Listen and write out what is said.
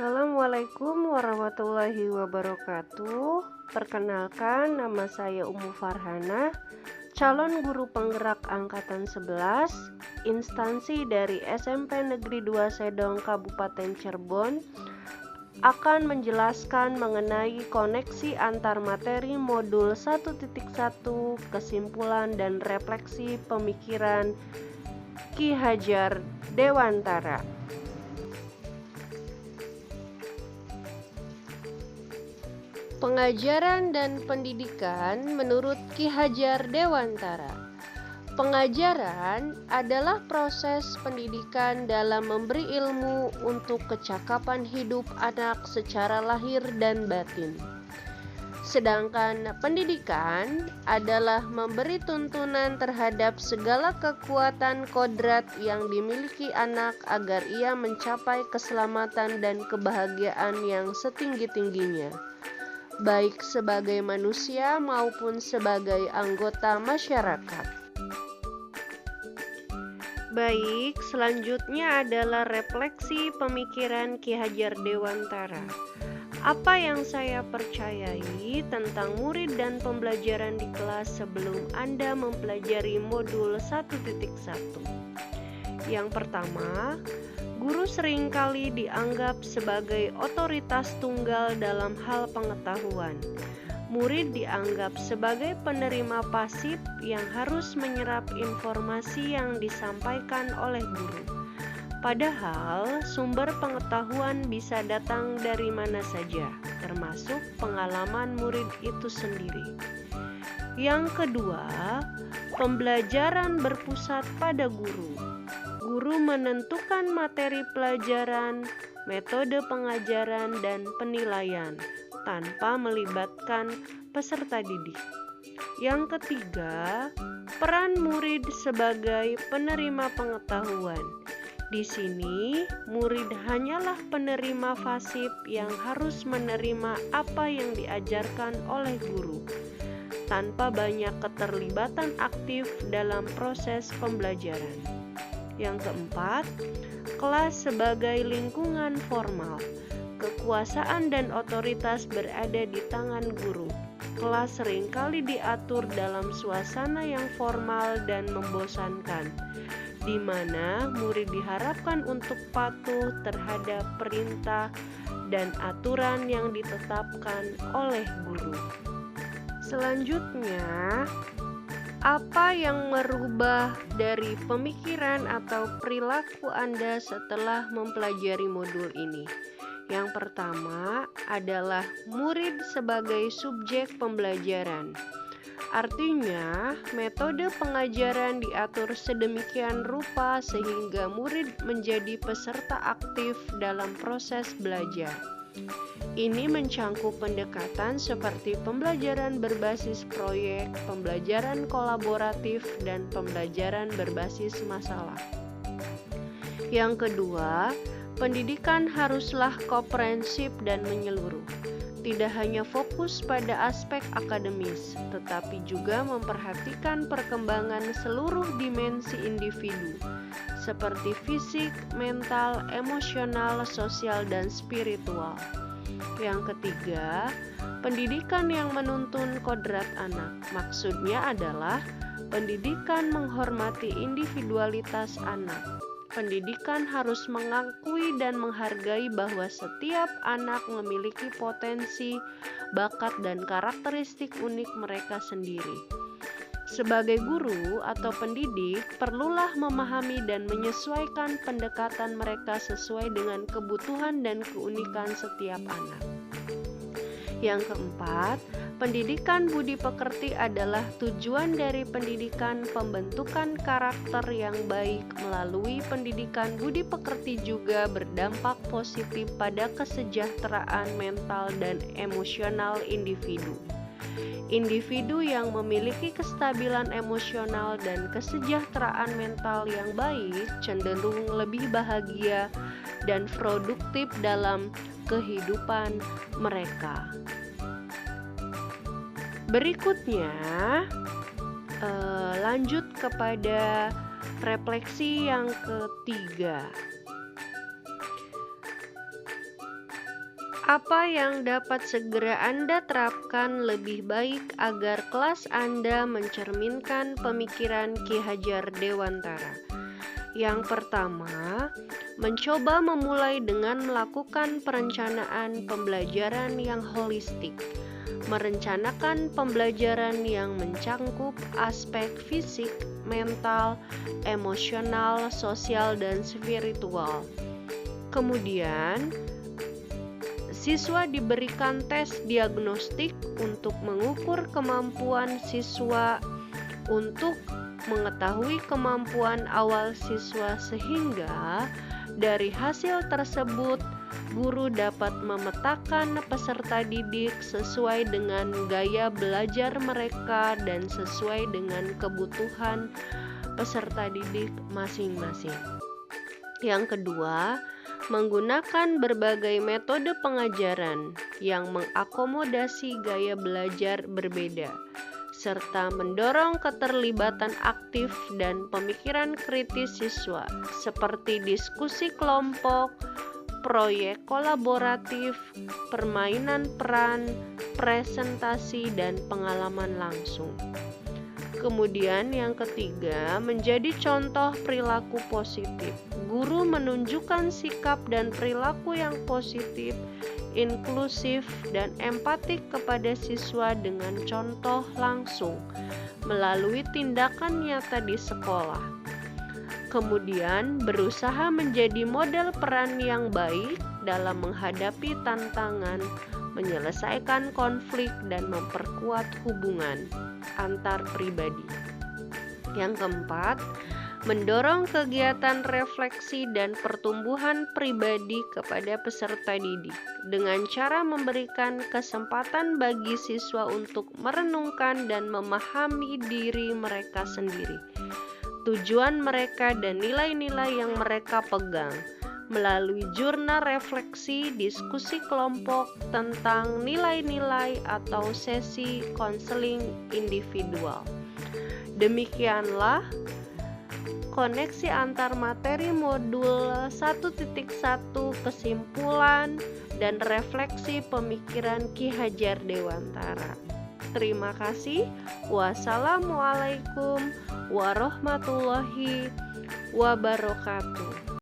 Assalamualaikum warahmatullahi wabarakatuh. Perkenalkan, nama saya Umu Farhana, calon guru penggerak angkatan 11, instansi dari SMP Negeri 2 Sedong, Kabupaten Cirebon, akan menjelaskan mengenai koneksi antar materi modul 1.1, kesimpulan dan refleksi pemikiran Ki Hajar Dewantara. Pengajaran dan pendidikan menurut Ki Hajar Dewantara. Pengajaran adalah proses pendidikan dalam memberi ilmu untuk kecakapan hidup anak secara lahir dan batin. Sedangkan pendidikan adalah memberi tuntunan terhadap segala kekuatan kodrat yang dimiliki anak agar ia mencapai keselamatan dan kebahagiaan yang setinggi-tingginya, baik sebagai manusia maupun sebagai anggota masyarakat. Baik, selanjutnya adalah refleksi pemikiran Ki Hajar Dewantara. Apa yang saya percayai tentang murid dan pembelajaran di kelas sebelum Anda mempelajari modul 1.1. Yang pertama, guru seringkali dianggap sebagai otoritas tunggal dalam hal pengetahuan. Murid dianggap sebagai penerima pasif yang harus menyerap informasi yang disampaikan oleh guru. Padahal sumber pengetahuan bisa datang dari mana saja, termasuk pengalaman murid itu sendiri. Yang kedua, pembelajaran berpusat pada guru. Guru menentukan materi pelajaran, metode pengajaran, dan penilaian tanpa melibatkan peserta didik. Yang ketiga, peran murid sebagai penerima pengetahuan. Di sini, murid hanyalah penerima pasif yang harus menerima apa yang diajarkan oleh guru, tanpa banyak keterlibatan aktif dalam proses pembelajaran. Yang keempat, kelas sebagai lingkungan formal. Kekuasaan dan otoritas berada di tangan guru. Kelas seringkali diatur dalam suasana yang formal dan membosankan, di mana murid diharapkan untuk patuh terhadap perintah dan aturan yang ditetapkan oleh guru. Selanjutnya, apa yang merubah dari pemikiran atau perilaku Anda setelah mempelajari modul ini? Yang pertama adalah murid sebagai subjek pembelajaran. Artinya, metode pengajaran diatur sedemikian rupa sehingga murid menjadi peserta aktif dalam proses belajar. Ini mencangkup pendekatan seperti pembelajaran berbasis proyek, pembelajaran kolaboratif, dan pembelajaran berbasis masalah. Yang kedua, pendidikan haruslah komprehensif dan menyeluruh. Tidak hanya fokus pada aspek akademis, tetapi juga memperhatikan perkembangan seluruh dimensi individu, seperti fisik, mental, emosional, sosial, dan spiritual. Yang ketiga, pendidikan yang menuntun kodrat anak. Maksudnya adalah pendidikan menghormati individualitas anak. Pendidikan harus mengakui dan menghargai bahwa setiap anak memiliki potensi, bakat, dan karakteristik unik mereka sendiri. Sebagai guru atau pendidik, perlulah memahami dan menyesuaikan pendekatan mereka sesuai dengan kebutuhan dan keunikan setiap anak. Yang keempat, pendidikan budi pekerti adalah tujuan dari pendidikan pembentukan karakter yang baik. Melalui pendidikan budi pekerti juga berdampak positif pada kesejahteraan mental dan emosional individu. Individu yang memiliki kestabilan emosional dan kesejahteraan mental yang baik cenderung lebih bahagia dan produktif dalam kehidupan mereka. Berikutnya, lanjut kepada refleksi yang ketiga. Apa yang dapat segera Anda terapkan lebih baik agar kelas Anda mencerminkan pemikiran Ki Hajar Dewantara? Yang pertama, mencoba memulai dengan melakukan perencanaan pembelajaran yang holistik. Merencanakan pembelajaran yang mencangkup aspek fisik, mental, emosional, sosial, dan spiritual. Kemudian, siswa diberikan tes diagnostik untuk mengukur kemampuan siswa untuk mengetahui kemampuan awal siswa sehingga dari hasil tersebut guru dapat memetakan peserta didik sesuai dengan gaya belajar mereka dan sesuai dengan kebutuhan peserta didik masing-masing. Yang kedua, menggunakan berbagai metode pengajaran yang mengakomodasi gaya belajar berbeda, serta mendorong keterlibatan aktif dan pemikiran kritis siswa, seperti diskusi kelompok, proyek kolaboratif, permainan peran, presentasi, dan pengalaman langsung. Kemudian yang ketiga, menjadi contoh perilaku positif. Guru menunjukkan sikap dan perilaku yang positif, inklusif, dan empatik kepada siswa dengan contoh langsung melalui tindakan nyata di sekolah. Kemudian berusaha menjadi model peran yang baik dalam menghadapi tantangan, menyelesaikan konflik, dan memperkuat hubungan antar pribadi. Yang keempat, mendorong kegiatan refleksi dan pertumbuhan pribadi kepada peserta didik dengan cara memberikan kesempatan bagi siswa untuk merenungkan dan memahami diri mereka sendiri, tujuan mereka, dan nilai-nilai yang mereka pegang melalui jurnal refleksi, diskusi kelompok tentang nilai-nilai, atau sesi konseling individual. Demikianlah koneksi antar materi modul 1.1 kesimpulan dan refleksi pemikiran Ki Hajar Dewantara. Terima kasih. Wassalamualaikum warahmatullahi wabarakatuh.